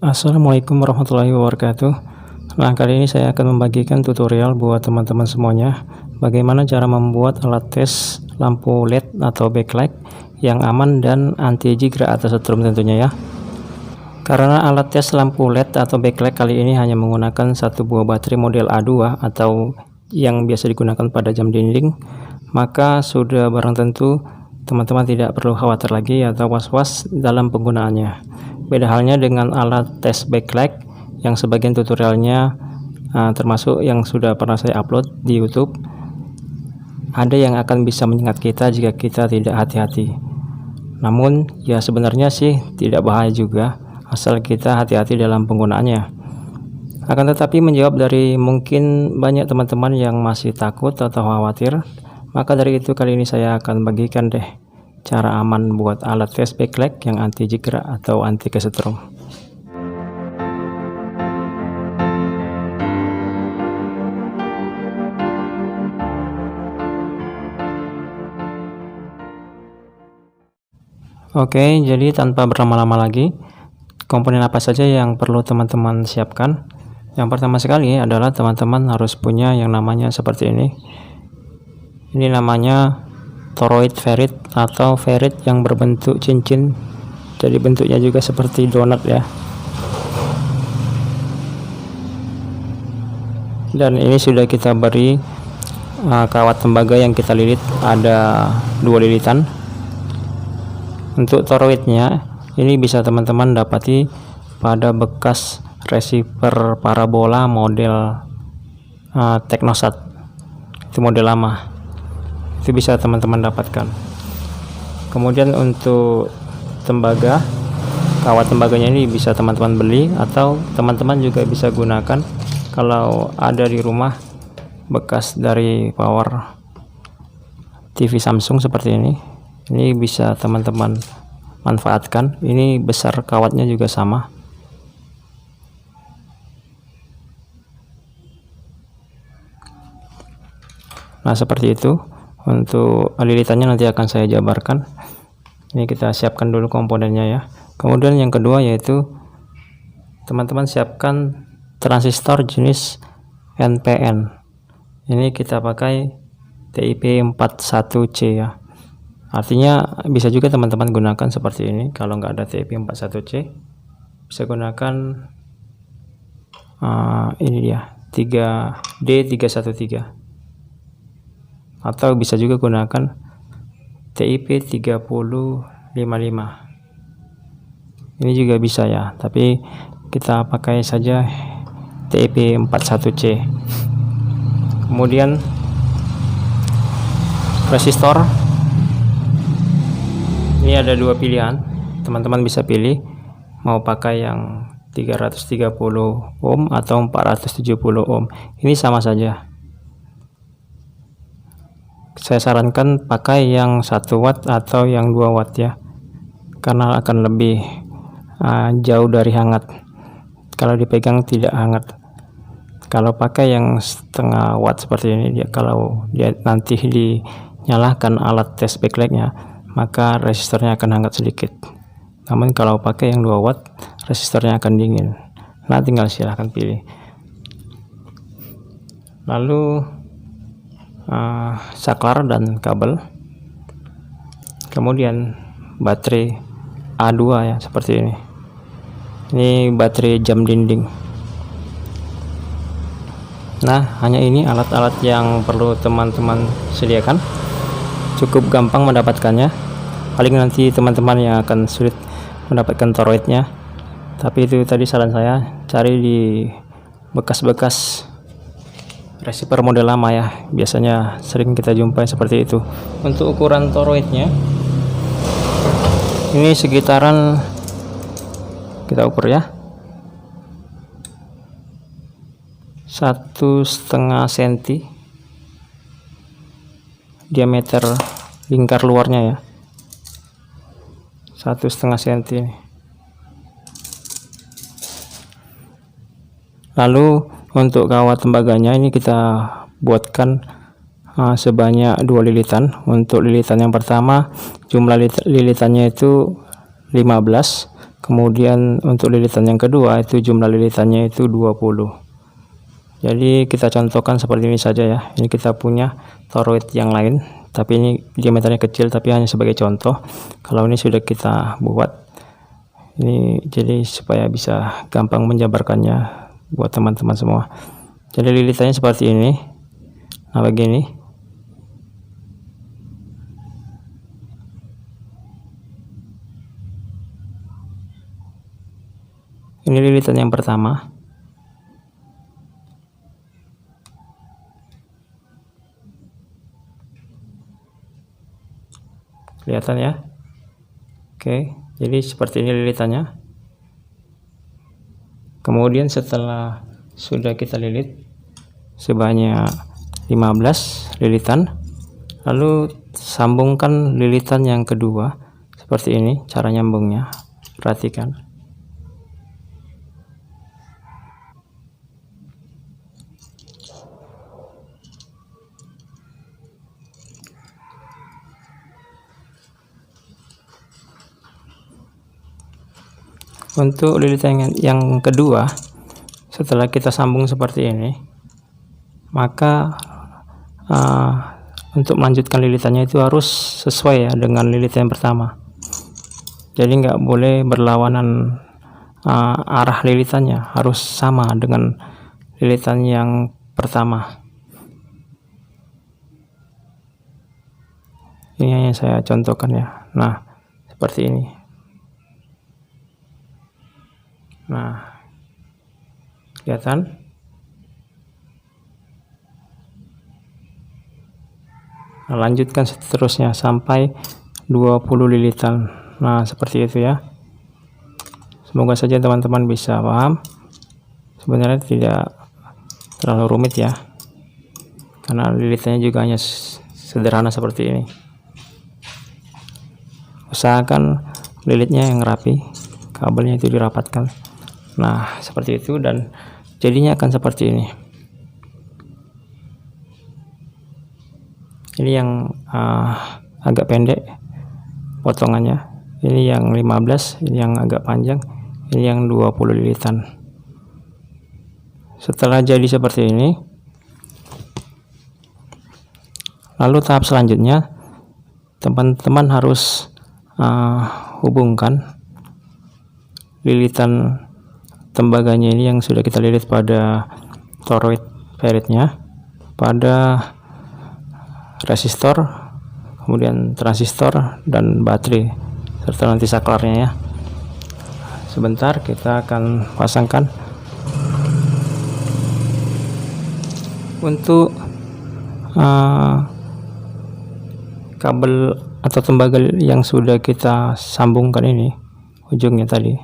Assalamualaikum warahmatullahi wabarakatuh. Nah, kali ini saya akan membagikan tutorial buat teman-teman semuanya bagaimana cara membuat alat tes lampu LED atau backlight yang aman dan anti jigrak atau setrum tentunya ya. Karena alat tes lampu LED atau backlight kali ini hanya menggunakan satu buah baterai model A2 atau yang biasa digunakan pada jam dinding, maka sudah barang tentu teman-teman tidak perlu khawatir lagi atau was-was dalam penggunaannya. Beda halnya dengan alat tes backlight yang sebagian tutorialnya termasuk yang sudah pernah saya upload di YouTube, ada yang akan bisa menyengat kita jika kita tidak hati-hati. Namun ya sebenarnya sih tidak bahaya juga asal kita hati-hati dalam penggunaannya. Akan tetapi menjawab dari mungkin banyak teman-teman yang masih takut atau khawatir, maka dari itu kali ini saya akan bagikan deh cara aman buat alat tes backlight yang anti jigrak atau anti kesetrum. Oke, jadi tanpa berlama-lama lagi, komponen apa saja yang perlu teman-teman siapkan? Yang pertama sekali adalah teman-teman harus punya yang namanya seperti ini. Ini namanya toroid ferrit atau ferrit yang berbentuk cincin, jadi bentuknya juga seperti donat ya. Dan ini sudah kita beri kawat tembaga yang kita lilit, ada 2 lilitan. Untuk toroidnya ini bisa teman-teman dapati pada bekas receiver parabola model Technosat, itu model lama, itu bisa teman-teman dapatkan. Kemudian untuk tembaga, kawat tembaganya ini bisa teman-teman beli atau teman-teman juga bisa gunakan kalau ada di rumah bekas dari power TV Samsung seperti ini bisa teman-teman manfaatkan. Ini besar kawatnya juga sama. Nah seperti itu. Untuk lilitannya nanti akan saya jabarkan. Ini kita siapkan dulu komponennya ya. Kemudian yang kedua yaitu teman-teman siapkan transistor jenis NPN. Ini kita pakai TIP41C ya. Artinya bisa juga teman-teman gunakan seperti ini. Kalau nggak ada TIP41C, bisa gunakan ini dia 3D313, atau bisa juga gunakan TIP3055. Ini juga bisa ya, tapi kita pakai saja TIP41C. Kemudian resistor, ini ada 2 pilihan, teman-teman bisa pilih mau pakai yang 330 ohm atau 470 ohm. Ini sama saja. Saya sarankan pakai yang 1 watt atau yang 2 watt ya, karena akan lebih jauh dari hangat. Kalau dipegang tidak hangat. Kalau pakai yang setengah watt seperti ini, kalau dia nanti dinyalakan alat tes backlightnya, maka resistornya akan hangat sedikit. Namun kalau pakai yang 2 watt, resistornya akan dingin. Nah tinggal silahkan pilih. Lalu saklar dan kabel, kemudian baterai A2 ya seperti ini baterai jam dinding. Nah hanya ini alat-alat yang perlu teman-teman sediakan, cukup gampang mendapatkannya. Paling nanti teman-teman yang akan sulit mendapatkan toroidnya, tapi itu tadi saran saya, cari di bekas-bekas receiver model lama ya, biasanya sering kita jumpai seperti itu. Untuk ukuran toroidnya ini sekitaran, kita ukur ya, 1,5 cm diameter lingkar luarnya ya, 1,5 cm. Lalu untuk kawat tembaganya ini kita buatkan sebanyak 2 lilitan. Untuk lilitan yang pertama jumlah lilitannya itu 15, Kemudian untuk lilitan yang kedua itu jumlah lilitannya itu 20. Jadi kita contohkan seperti ini saja ya. Ini kita punya toroid yang lain, tapi ini diameternya kecil, tapi hanya sebagai contoh. Kalau ini sudah kita buat ini, jadi supaya bisa gampang menjabarkannya buat teman-teman semua. Jadi lilitannya seperti ini. Nah, begini. Ini lilitan yang pertama. Kelihatan ya? Oke, jadi seperti ini lilitannya. Kemudian setelah sudah kita lilit sebanyak 15 lilitan, lalu sambungkan lilitan yang kedua. Seperti ini cara nyambungnya, perhatikan. Untuk lilitan yang kedua, setelah kita sambung seperti ini, maka untuk melanjutkan lilitannya itu harus sesuai ya dengan lilitan yang pertama. Jadi nggak boleh berlawanan arah lilitannya, harus sama dengan lilitan yang pertama. Ini yang saya contohkan ya. Nah, seperti ini. Nah, kelihatan? Nah, lanjutkan seterusnya sampai 20 lilitan. Nah, seperti itu ya. Semoga saja teman-teman bisa paham. Sebenarnya tidak terlalu rumit ya, karena lilitannya juga hanya sederhana seperti ini. Usahakan lilitnya yang rapi, kabelnya itu dirapatkan. Nah, seperti itu, dan jadinya akan seperti ini. Ini yang agak pendek potongannya, ini yang 15, ini yang agak panjang, ini yang 20 lilitan. Setelah jadi seperti ini, lalu tahap selanjutnya teman-teman harus hubungkan lilitan tembaganya ini yang sudah kita lilit pada toroid feritnya pada resistor, kemudian transistor dan baterai, serta nanti saklarnya ya. Sebentar kita akan pasangkan. Untuk kabel atau tembaga yang sudah kita sambungkan ini, ujungnya tadi,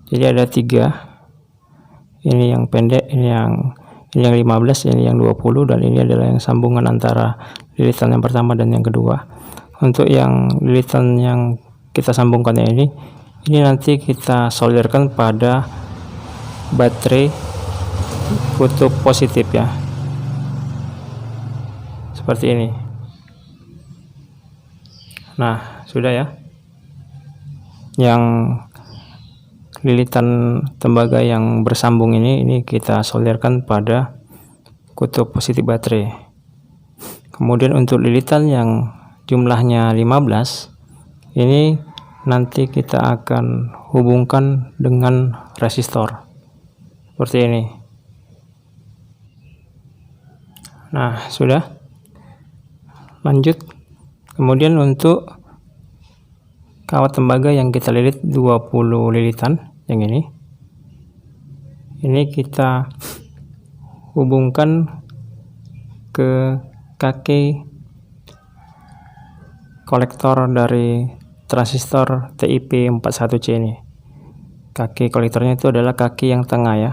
jadi ada 3. Ini yang pendek, ini yang 15, ini yang 20, dan ini adalah yang sambungan antara lilitan yang pertama dan yang kedua. Untuk yang lilitan yang kita sambungkan ini nanti kita solderkan pada baterai kutub positif ya, seperti ini. Nah, sudah ya. Yang lilitan tembaga yang bersambung ini kita solderkan pada kutub positif baterai. Kemudian untuk lilitan yang jumlahnya 15, ini nanti kita akan hubungkan dengan resistor seperti ini. Nah, sudah. Lanjut. Kemudian untuk kawat tembaga yang kita lilit 20 lilitan yang ini kita hubungkan ke kaki kolektor dari transistor TIP41C ini. Kaki kolektornya itu adalah kaki yang tengah ya.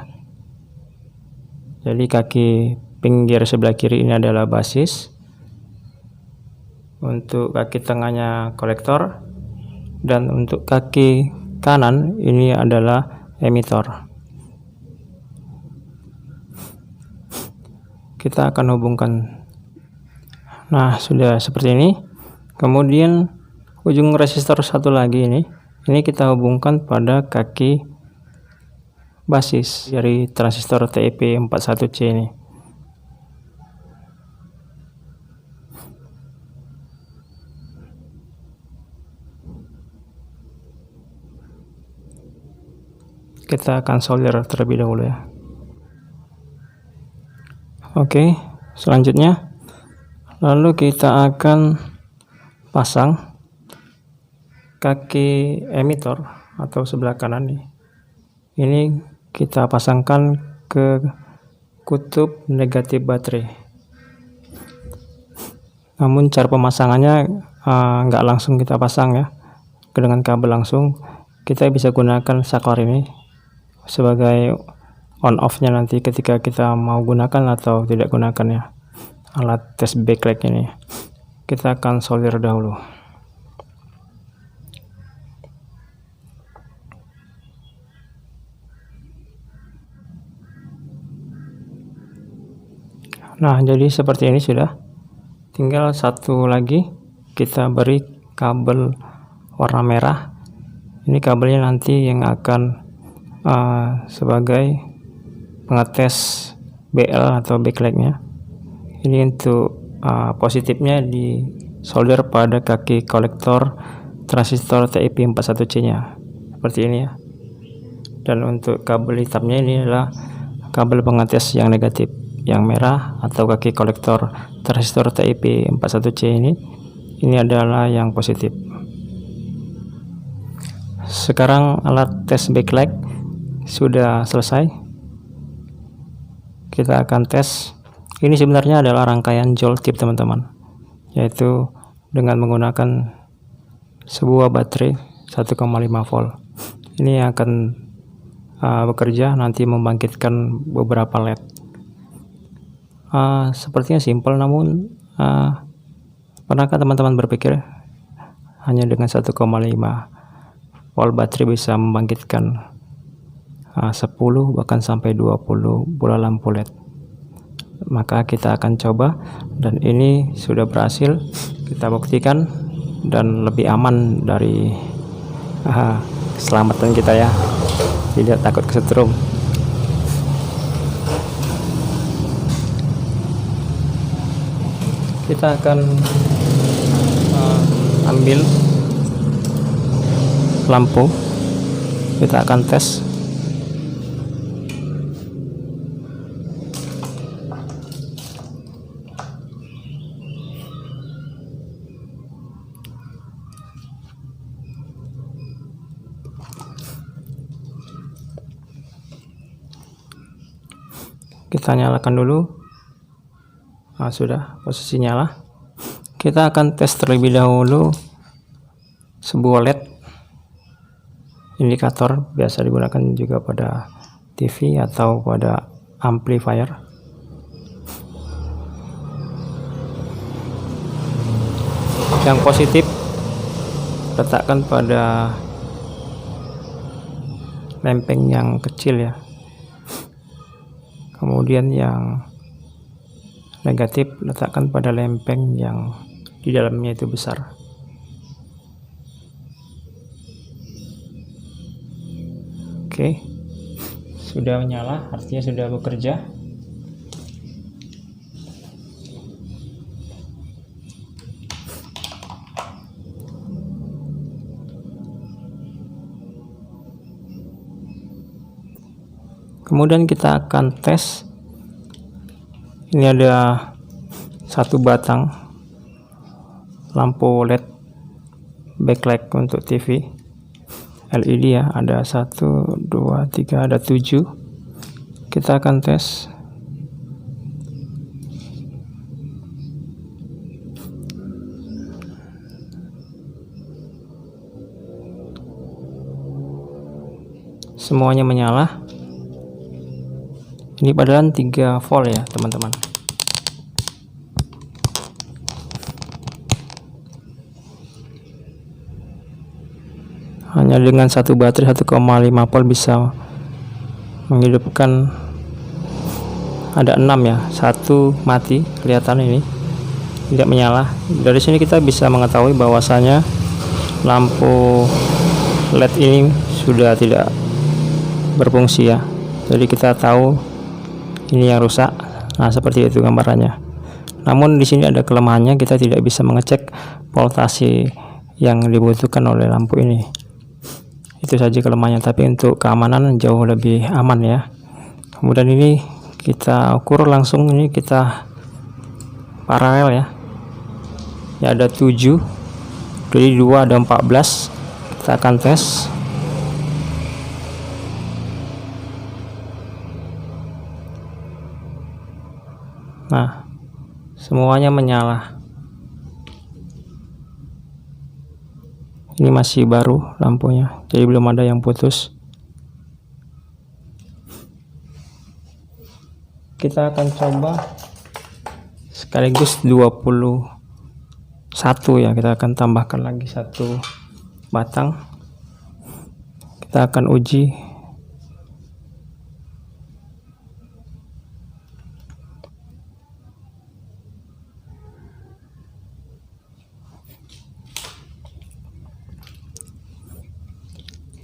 Jadi kaki pinggir sebelah kiri ini adalah basis, untuk kaki tengahnya kolektor, dan untuk kaki kanan ini adalah emitor. Kita akan hubungkan. Nah, sudah seperti ini. Kemudian ujung resistor satu lagi ini Ini kita hubungkan pada kaki basis dari transistor TIP41C ini. Kita akan solder terlebih dahulu ya. Oke, selanjutnya lalu kita akan pasang kaki emitor atau sebelah kanan nih. Ini kita pasangkan ke kutub negatif baterai. Namun cara pemasangannya nggak langsung kita pasang ya dengan kabel langsung. Kita bisa gunakan saklar ini sebagai on off nya nanti ketika kita mau gunakan atau tidak gunakan ya alat tes backlight ini. Kita akan solder dahulu. Nah, jadi seperti ini sudah. Tinggal satu lagi, kita beri kabel warna merah. Ini kabelnya nanti yang akan sebagai pengetes BL atau backlightnya. Ini untuk positifnya di solder pada kaki kolektor transistor TIP41C nya seperti ini ya. Dan untuk kabel hitamnya ini adalah kabel pengetes yang negatif, yang merah atau kaki kolektor transistor TIP41C ini adalah yang positif. Sekarang alat tes backlight sudah selesai. Kita akan tes. Ini sebenarnya adalah rangkaian joule tip teman-teman, yaitu dengan menggunakan sebuah baterai 1,5 volt. Ini akan bekerja nanti membangkitkan beberapa LED. Sepertinya simpel, namun pernahkah teman-teman berpikir hanya dengan 1,5 volt baterai bisa membangkitkan 10 bahkan sampai 20 bola lampu LED? Maka kita akan coba, dan ini sudah berhasil kita buktikan dan lebih aman dari keselamatan kita ya, tidak takut kesetrum. Kita akan ambil lampu, kita akan tes. Kita nyalakan dulu. Sudah posisi nyala. Kita akan tes terlebih dahulu sebuah LED indikator, biasa digunakan juga pada TV atau pada amplifier. Yang positif letakkan pada lempeng yang kecil ya. Kemudian yang negatif letakkan pada lempeng yang di dalamnya itu besar. Oke, sudah menyala, artinya sudah bekerja. Kemudian kita akan tes. Ini ada satu batang lampu LED backlight untuk TV LED ya, ada 1, 2, 3, ada 7. Kita akan tes. Semuanya menyala. Ini padahal 3 volt ya teman-teman. Hanya dengan satu baterai 1,5 volt bisa menghidupkan. Ada 6 ya, satu mati, kelihatan ini tidak menyala. Dari sini kita bisa mengetahui bahwasanya lampu LED ini sudah tidak berfungsi ya, jadi kita tahu ini yang rusak. Nah, seperti itu gambarannya. Namun di sini ada kelemahannya, kita tidak bisa mengecek voltase yang dibutuhkan oleh lampu ini. Itu saja kelemahannya, tapi untuk keamanan jauh lebih aman ya. Kemudian ini kita ukur langsung, ini kita paralel ya. Ya ada 7, jadi 2 ada 14. Kita akan tes. Nah, semuanya menyala. Ini masih baru lampunya, jadi belum ada yang putus. Kita akan coba sekaligus 21 ya, kita akan tambahkan lagi 1 batang. Kita akan uji.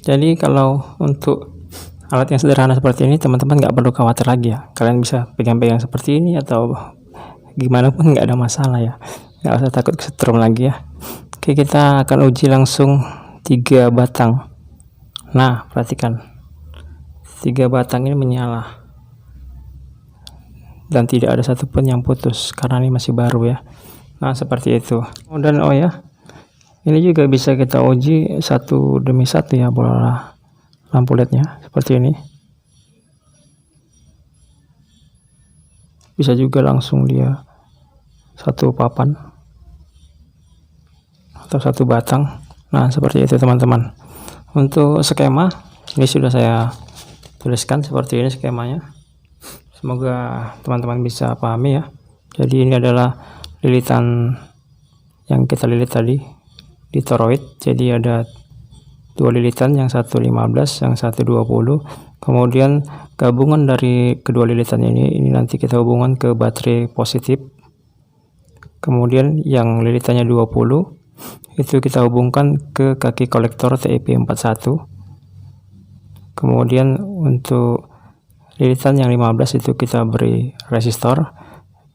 Jadi kalau untuk alat yang sederhana seperti ini, teman-teman nggak perlu khawatir lagi ya. Kalian bisa pegang-pegang seperti ini atau gimana pun nggak ada masalah ya. Nggak usah takut kesetrum lagi ya. Oke, kita akan uji langsung 3 batang. Nah, perhatikan 3 batang ini menyala dan tidak ada satupun yang putus karena ini masih baru ya. Nah, seperti itu. Dan oh ya, ini juga bisa kita uji 1 demi 1 ya, bola lampu LED-nya seperti ini. Bisa juga langsung dia 1 papan atau 1 batang. Nah, seperti itu teman-teman. Untuk skema ini sudah saya tuliskan seperti ini skemanya. Semoga teman-teman bisa pahami ya. Jadi ini adalah lilitan yang kita lilit tadi di toroid. Jadi ada 2 lilitan, yang satu 15, yang satu 20. Kemudian gabungan dari kedua lilitan ini nanti kita hubungkan ke baterai positif. Kemudian yang lilitannya 20 itu kita hubungkan ke kaki kolektor TIP41. Kemudian untuk lilitan yang 15 itu kita beri resistor,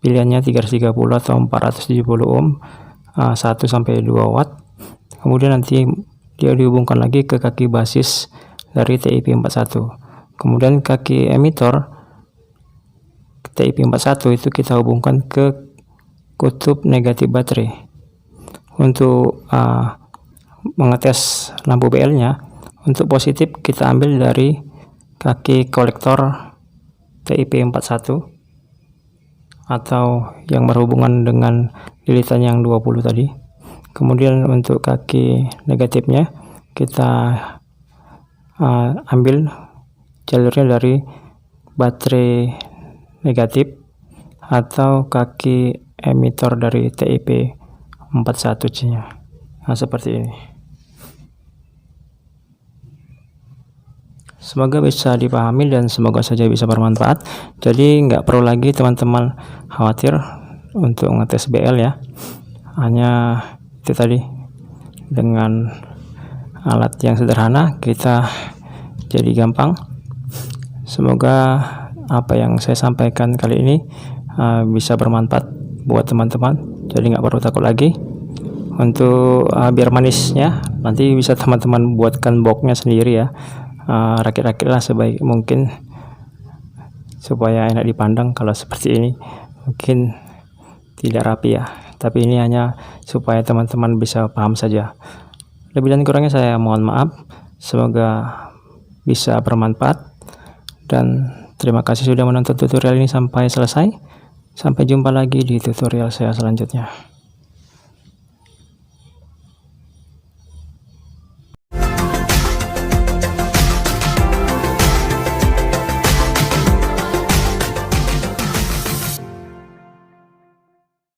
pilihannya 330 atau 470 ohm, 1 sampai 2 watt. Kemudian nanti dia dihubungkan lagi ke kaki basis dari TIP41. Kemudian kaki emitor TIP41 itu kita hubungkan ke kutub negatif baterai. Untuk mengetes lampu BL nya, untuk positif kita ambil dari kaki kolektor TIP41 atau yang berhubungan dengan lilitan yang 20 tadi. Kemudian untuk kaki negatifnya kita ambil jalurnya dari baterai negatif atau kaki emitor dari TIP41 nya. Nah, seperti ini. Semoga bisa dipahami dan semoga saja bisa bermanfaat. Jadi nggak perlu lagi teman-teman khawatir untuk ngetes BL ya. Hanya itu tadi, dengan alat yang sederhana kita jadi gampang. Semoga apa yang saya sampaikan kali ini bisa bermanfaat buat teman-teman, jadi nggak perlu takut lagi. Untuk biar manisnya nanti bisa teman-teman buatkan boxnya sendiri ya, rakit-rakitlah sebaik mungkin supaya enak dipandang. Kalau seperti ini mungkin tidak rapi ya, tapi ini hanya supaya teman-teman bisa paham saja. Lebih dan kurangnya saya mohon maaf. Semoga bisa bermanfaat dan terima kasih sudah menonton tutorial ini sampai selesai. Sampai jumpa lagi di tutorial saya selanjutnya.